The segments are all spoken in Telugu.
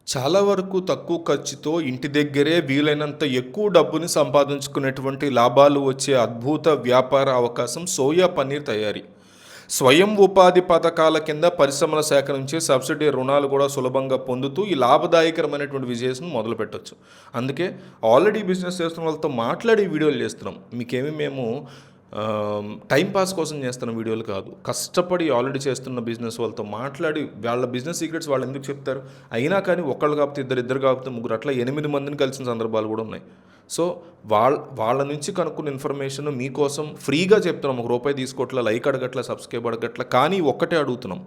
చాలా వరకు తక్కువ ఖర్చుతో ఇంటి దగ్గరే వీలైనంత ఎక్కువ డబ్బుని సంపాదించుకునేటువంటి లాభాలు వచ్చే అద్భుత వ్యాపార అవకాశం సోయా పన్నీర్ తయారీ. స్వయం ఉపాధి పథకాల కింద పరిశ్రమల శాఖ నుంచి సబ్సిడీ రుణాలు కూడా సులభంగా పొందుతూ ఈ లాభదాయకరమైనటువంటి బిజినెస్‌ని మొదలుపెట్టొచ్చు. అందుకే ఆల్రెడీ బిజినెస్ చేస్తున్న వాళ్ళతో మాట్లాడి వీడియోలు చేస్తున్నాం. మీకేమి మేము టైం పాస్ కోసం చేస్తున్న వీడియోలు కాదు. కష్టపడి ఆల్రెడీ చేస్తున్న బిజినెస్ వాళ్ళతో మాట్లాడి వాళ్ళ బిజినెస్ సీక్రెట్స్ వాళ్ళు ఎందుకు చెప్తారు? అయినా కానీ ఒకళ్ళు కాకపోతే ఇద్దరు కాకపోతే ముగ్గురు అట్లా 8 మందిని కలిసిన సందర్భాలు కూడా ఉన్నాయి. సో వాళ్ళ నుంచి కనుక్కున్న ఇన్ఫర్మేషన్ మీకోసం ఫ్రీగా చెప్తున్నాం. ఒక రూపాయి తీసుకోవట్లా, లైక్ అడగట్లా, సబ్స్క్రైబ్ అడగట్లా. కానీ ఒక్కటే అడుగుతున్నాం,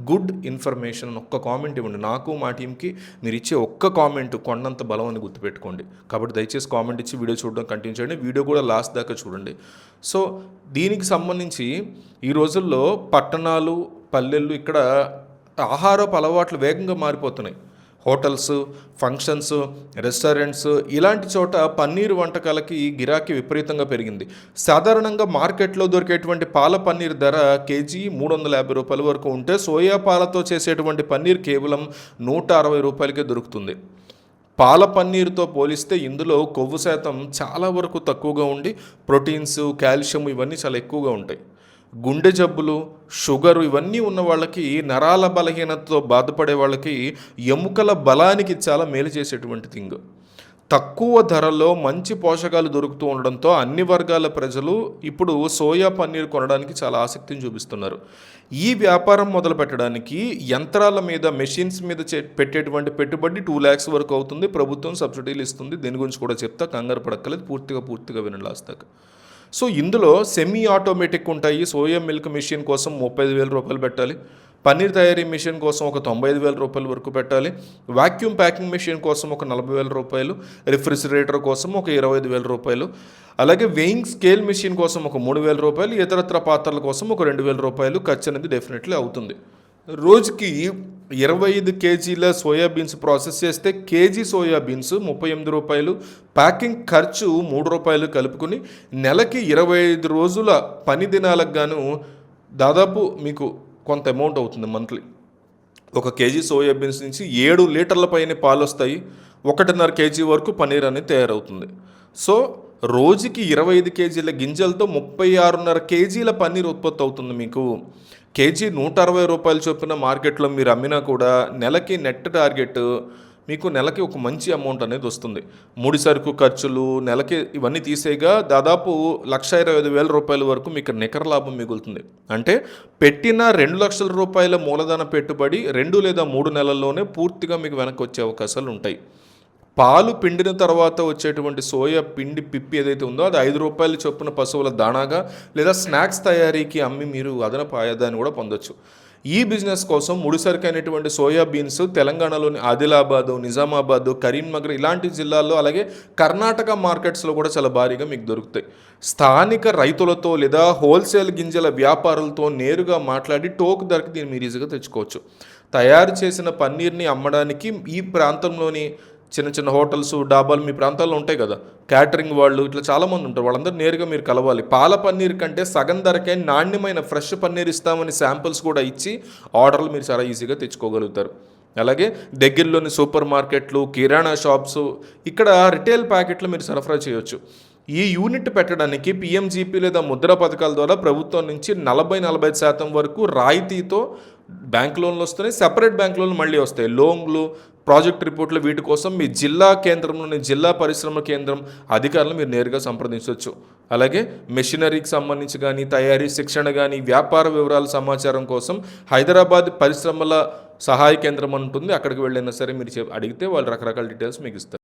గుడ్ ఇన్ఫర్మేషన్ అని ఒక్క కామెంట్ ఇవ్వండి. నాకు మా టీంకి మీరు ఇచ్చే ఒక్క కామెంట్ కొండంత బలం అని గుర్తుపెట్టుకోండి. కాబట్టి దయచేసి కామెంట్ ఇచ్చి వీడియో చూడడం కంటిన్యూ చేయండి. వీడియో కూడా లాస్ట్ దాకా చూడండి. సో దీనికి సంబంధించి ఈ రోజుల్లో పట్టణాలు, పల్లెళ్ళు ఇక్కడ ఆహారపు అలవాట్లు వేగంగా మారిపోతున్నాయి. హోటల్స్, ఫంక్షన్స్, రెస్టారెంట్స్ ఇలాంటి చోట పన్నీరు వంటకాలకి గిరాకీ విపరీతంగా పెరిగింది. సాధారణంగా మార్కెట్లో దొరికేటువంటి పాల పన్నీర్ ధర కేజీ 350 రూపాయల వరకు ఉంటే సోయా పాలతో చేసేటువంటి పన్నీర్ కేవలం 160 రూపాయలకే దొరుకుతుంది. పాల పన్నీరుతో పోలిస్తే ఇందులో కొవ్వు శాతం చాలా వరకు తక్కువగా ఉండి ప్రోటీన్స్, కాల్షియం ఇవన్నీ చాలా ఎక్కువగా ఉంటాయి. గుండె జబ్బులు, షుగరు ఇవన్నీ ఉన్న వాళ్ళకి, నరాల బలహీనతతో బాధపడే వాళ్ళకి ఎముకల బలానికి చాలా మేలు చేసేటువంటి థింగ్. తక్కువ ధరలో మంచి పోషకాలు దొరుకుతూ ఉండడంతో అన్ని వర్గాల ప్రజలు ఇప్పుడు సోయా పన్నీర్ కొనడానికి చాలా ఆసక్తిని చూపిస్తున్నారు. ఈ వ్యాపారం మొదలు పెట్టడానికి యంత్రాల మీద, మెషిన్స్ మీద పెట్టేటువంటి పెట్టుబడి 2 lakhs వరకు అవుతుంది. ప్రభుత్వం సబ్సిడీలు ఇస్తుంది. దీని గురించి కూడా చెప్తా, కంగారు పడక్కలేదు. పూర్తిగా వినండి లాస్ట్ దాకా. సో ఇందులో సెమీ ఆటోమేటిక్ ఉంటాయి. సోయా మిల్క్ మిషన్ కోసం 35,000 రూపాయలు పెట్టాలి. పన్నీర్ తయారీ మిషన్ కోసం ఒక 95,000 రూపాయల వరకు పెట్టాలి. వాక్యూమ్ ప్యాకింగ్ మిషన్ కోసం ఒక 40,000 రూపాయలు, రిఫ్రిజిరేటర్ కోసం ఒక 25,000 రూపాయలు, అలాగే వెయింగ్ స్కేల్ మిషన్ కోసం ఒక 3,000 రూపాయలు, ఇతరత్ర పాత్రల కోసం ఒక 2,000 రూపాయలు ఖర్చు అనేది డెఫినెట్లీ అవుతుంది. రోజుకి 25 కేజీల సోయాబీన్స్ ప్రాసెస్ చేస్తే కేజీ సోయాబీన్స్ 38 రూపాయలు, ప్యాకింగ్ ఖర్చు 3 రూపాయలు కలుపుకుని నెలకి 25 రోజుల పని దినాలకు గాను దాదాపు మీకు కొంత అమౌంట్ అవుతుంది మంత్లీ. 1 కేజీ సోయాబీన్స్ నుంచి 7 లీటర్ల పైన పాలు వస్తాయి. 1.5 కేజీ వరకు పన్నీర్ అనేది తయారవుతుంది. సో రోజుకి 25 కేజీల గింజలతో 36.5 కేజీల పన్నీర్ ఉత్పత్తి అవుతుంది. మీకు కేజీ 160 రూపాయలు చొప్పున మార్కెట్లో మీరు అమ్మినా కూడా నెలకి నెట్ టార్గెట్ మీకు నెలకి ఒక మంచి అమౌంట్ అనేది వస్తుంది. ముడి సరుకు ఖర్చులు నెలకి ఇవన్నీ తీసేగా దాదాపు 1,25,000 రూపాయల వరకు మీకు నికర లాభం మిగులుతుంది. అంటే పెట్టిన 2 లక్షల రూపాయల మూలధన పెట్టుబడి 2 లేదా 3 నెలల్లోనే పూర్తిగా మీకు వెనక్కి వచ్చే అవకాశాలు ఉంటాయి. పాలు పిండిన తర్వాత వచ్చేటువంటి సోయా పిండి పిప్పి ఏదైతే ఉందో అది 5 రూపాయల చొప్పున పశువుల దాణాగా లేదా స్నాక్స్ తయారీకి అమ్మి మీరు అదనపు ఆదాయాన్ని కూడా పొందొచ్చు. ఈ బిజినెస్ కోసం ముడిసరికైనటువంటి సోయా బీన్స్ తెలంగాణలోని ఆదిలాబాదు, నిజామాబాదు, కరీంనగర్ ఇలాంటి జిల్లాల్లో, అలాగే కర్ణాటక మార్కెట్స్లో కూడా చాలా భారీగా మీకు దొరుకుతాయి. స్థానిక రైతులతో లేదా హోల్సేల్ గింజల వ్యాపారులతో నేరుగా మాట్లాడి టోక్ ధరకి దీన్ని మీరు ఈజీగా తెచ్చుకోవచ్చు. తయారు చేసిన పన్నీర్ని అమ్మడానికి ఈ ప్రాంతంలోని చిన్న హోటల్స్, డాబాలు మీ ప్రాంతాల్లో ఉంటాయి కదా, క్యాటరింగ్ వాళ్ళు ఇట్లా చాలామంది ఉంటారు. వాళ్ళందరూ నేరుగా మీరు కలవాలి. పాల పన్నీర్ కంటే సగం ధరకే నాణ్యమైన ఫ్రెష్ పన్నీర్ ఇస్తామని శాంపిల్స్ కూడా ఇచ్చి ఆర్డర్లు మీరు చాలా ఈజీగా తెచ్చుకోగలుగుతారు. అలాగే దగ్గరలోని సూపర్ మార్కెట్లు, కిరాణా షాప్స్, ఇక్కడ రిటైల్ ప్యాకెట్లు మీరు సరఫరా చేయొచ్చు. ఈ యూనిట్ పెట్టడానికి పిఎంజీపీ లేదా ముద్ర పథకాల ద్వారా ప్రభుత్వం నుంచి 40-45% వరకు రాయితీతో బ్యాంక్ లోన్లు వస్తున్నాయి. సెపరేట్ బ్యాంక్ లోన్లు మళ్ళీ వస్తాయి. లోన్లు, ప్రాజెక్ట్ రిపోర్ట్లు వీటి కోసం మీ జిల్లా కేంద్రంలోని జిల్లా పరిశ్రమ కేంద్రం అధికారులను మీరు నేరుగా సంప్రదించవచ్చు. అలాగే మెషినరీకి సంబంధించి కానీ, తయారీ శిక్షణ కానీ, వ్యాపార వివరాల సమాచారం కోసం హైదరాబాద్ పరిశ్రమల సహాయ కేంద్రం ఉంటుంది. అక్కడికి వెళ్ళినా సరే మీరు అడిగితే వాళ్ళు రకరకాల డీటెయిల్స్ మీకు ఇస్తారు.